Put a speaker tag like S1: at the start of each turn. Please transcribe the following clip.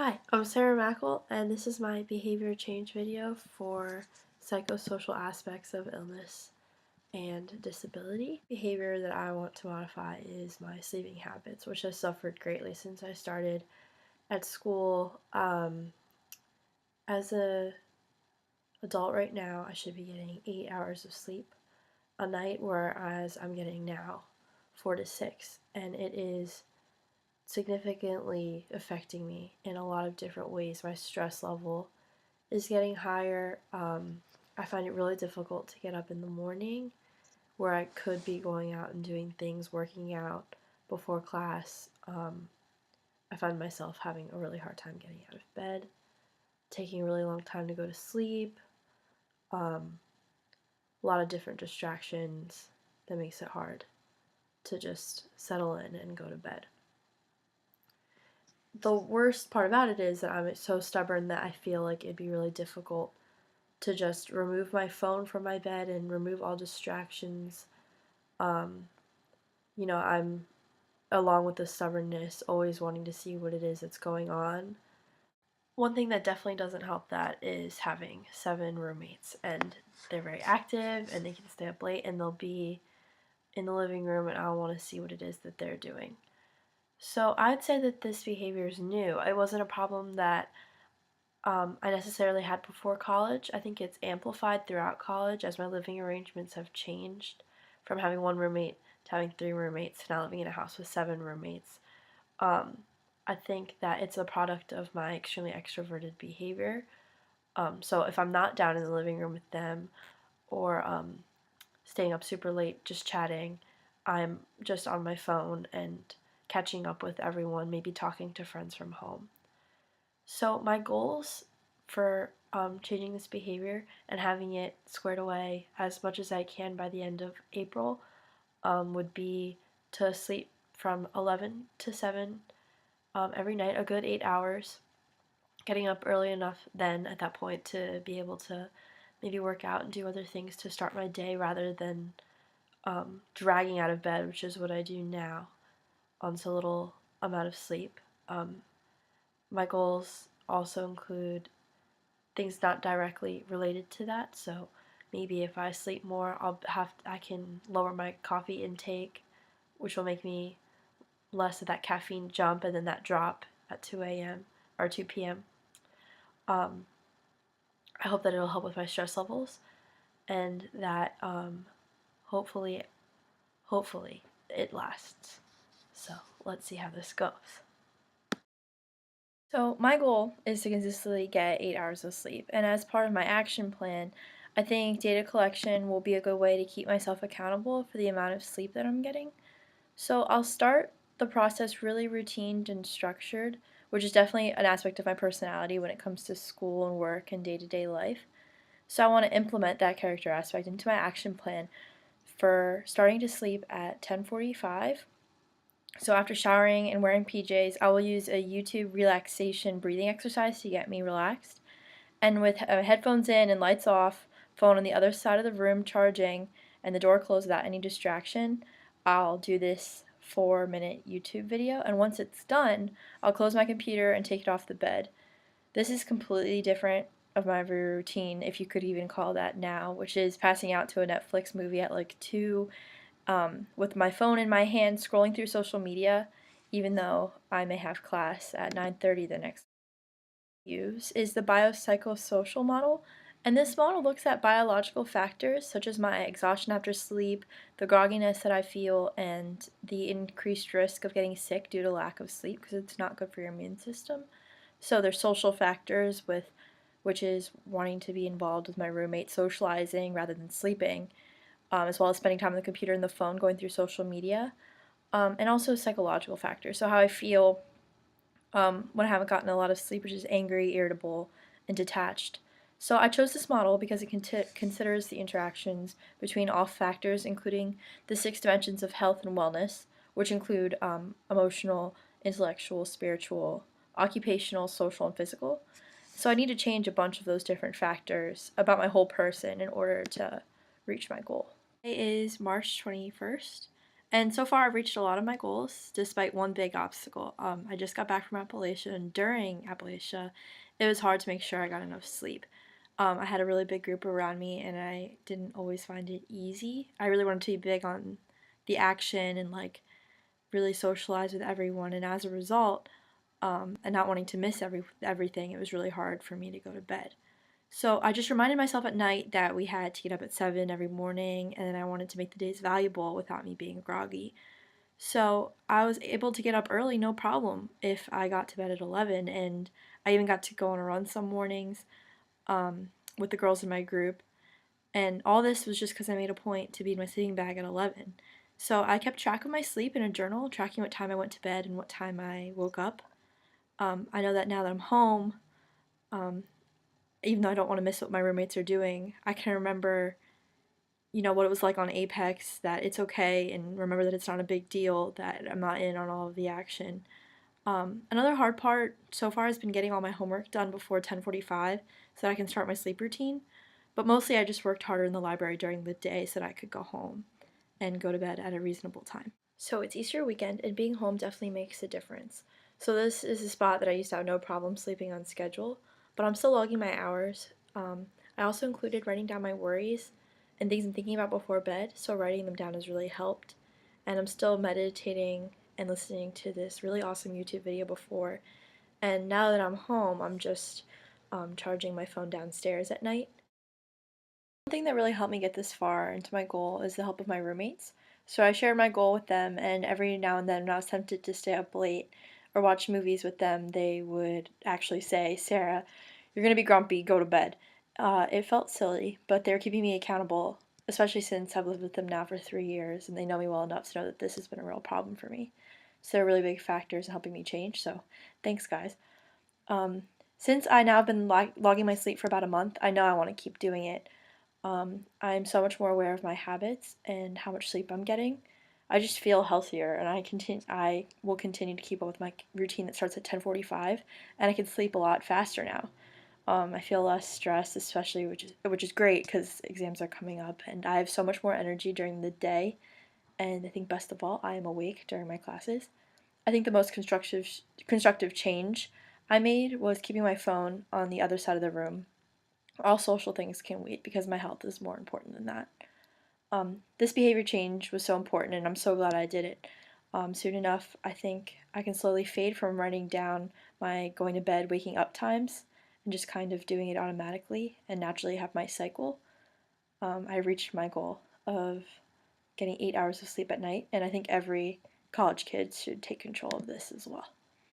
S1: Hi, I'm Sara Mackell, and this is my behavior change video for psychosocial aspects of illness and disability. Behavior that I want to modify is my sleeping habits, which has suffered greatly since I started at school. As a adult right now, I should be getting 8 hours of sleep a night, whereas I'm getting now 4 to 6, and it is significantly affecting me in a lot of different ways. My stress level is getting higher. I find it really difficult to get up in the morning where I could be going out and doing things, working out before class. I find myself having a really hard time getting out of bed, taking a really long time to go to sleep, a lot of different distractions that makes it hard to just settle in and go to bed. The worst part about it is that I'm so stubborn that I feel like it'd be really difficult to just remove my phone from my bed and remove all distractions. Um, I'm, along with the stubbornness, always wanting to see what it is that's going on. One thing that definitely doesn't help that is having 7 roommates, and they're very active and they can stay up late and they'll be in the living room and I'll want to see what it is that they're doing. So I'd say that this behavior is new. It wasn't a problem that I necessarily had before college. I think it's amplified throughout college as my living arrangements have changed from having 1 roommate to having 3 roommates to now living in a house with 7 roommates. Um, I think that it's a product of my extremely extroverted behavior. So if I'm not down in the living room with them or staying up super late just chatting, I'm just on my phone and catching up with everyone, maybe talking to friends from home. So my goals for changing this behavior and having it squared away as much as I can by the end of April would be to sleep from 11 to 7 every night, a good 8 hours, getting up early enough then at that point to be able to maybe work out and do other things to start my day rather than dragging out of bed, which is what I do now on so little amount of sleep. My goals also include things not directly related to that. So maybe if I sleep more, I can lower my coffee intake, which will make me less of that caffeine jump and then that drop at 2 a.m. or 2 p.m. I hope that it'll help with my stress levels and that hopefully it lasts. So let's see how this goes. So my goal is to consistently get 8 hours of sleep, and as part of my action plan, I think data collection will be a good way to keep myself accountable for the amount of sleep that I'm getting. So I'll start the process really routine and structured, which is definitely an aspect of my personality when it comes to school and work and day-to-day life. So I want to implement that character aspect into my action plan for starting to sleep at 10:45. So after showering and wearing PJs, I will use a YouTube relaxation breathing exercise to get me relaxed. And with headphones in and lights off, phone on the other side of the room charging, and the door closed without any distraction, I'll do this 4-minute YouTube video. And once it's done, I'll close my computer and take it off the bed. This is completely different of my routine, if you could even call that now, which is passing out to a Netflix movie at like 2 with my phone in my hand scrolling through social media, even though I may have class at 9:30 the next use is the biopsychosocial model, and this model looks at biological factors such as my exhaustion after sleep, the grogginess that I feel, and the increased risk of getting sick due to lack of sleep because it's not good for your immune system. So there's social factors which is wanting to be involved with my roommate, socializing rather than sleeping, as well as spending time on the computer and the phone going through social media, and also psychological factors. So how I feel when I haven't gotten a lot of sleep, which is angry, irritable, and detached. So I chose this model because it considers the interactions between all factors, including the 6 dimensions of health and wellness, which include emotional, intellectual, spiritual, occupational, social, and physical. So I need to change a bunch of those different factors about my whole person in order to reach my goal. Today is March 21st, And so far, I've reached a lot of my goals, despite one big obstacle. I just got back from Appalachia, and during Appalachia, it was hard to make sure I got enough sleep. I had a really big group around me, and I didn't always find it easy. I really wanted to be big on the action and like really socialize with everyone, and as a result, and not wanting to miss everything, it was really hard for me to go to bed. So I just reminded myself at night that we had to get up at 7 every morning, and then I wanted to make the days valuable without me being groggy. So I was able to get up early, no problem, if I got to bed at 11, and I even got to go on a run some mornings with the girls in my group. And all this was just because I made a point to be in my sleeping bag at 11. So I kept track of my sleep in a journal, tracking what time I went to bed and what time I woke up. I know that now that I'm home, um, even though I don't want to miss what my roommates are doing, I can remember, what it was like on Apex, that it's okay, and remember that it's not a big deal, that I'm not in on all of the action. Another hard part so far has been getting all my homework done before 10:45 so that I can start my sleep routine. But mostly I just worked harder in the library during the day so that I could go home and go to bed at a reasonable time. So it's Easter weekend, and being home definitely makes a difference. So this is a spot that I used to have no problem sleeping on schedule, but I'm still logging my hours. I also included writing down my worries and things I'm thinking about before bed, so writing them down has really helped. And I'm still meditating and listening to this really awesome YouTube video before. And now that I'm home, I'm just charging my phone downstairs at night. One thing that really helped me get this far into my goal is the help of my roommates. So I shared my goal with them, and every now and then when I was tempted to stay up late or watch movies with them, they would actually say, Sarah, you're going to be grumpy, go to bed. It felt silly, but they were keeping me accountable, especially since I've lived with them now for 3 years, and they know me well enough to know that this has been a real problem for me. So they're really big factors in helping me change, so thanks, guys. Um, since I now have been logging my sleep for about a month, I know I want to keep doing it. I'm so much more aware of my habits and how much sleep I'm getting. I just feel healthier, and I will continue to keep up with my routine that starts at 10:45, and I can sleep a lot faster now. I feel less stressed, especially which is great because exams are coming up, and I have so much more energy during the day. And I think best of all, I am awake during my classes. I think the most constructive change I made was keeping my phone on the other side of the room. All social things can wait because my health is more important than that. This behavior change was so important, and I'm so glad I did it. Soon enough, I think I can slowly fade from writing down my going to bed, waking up times, and just kind of doing it automatically and naturally have my cycle. I reached my goal of getting 8 hours of sleep at night, and I think every college kid should take control of this as well.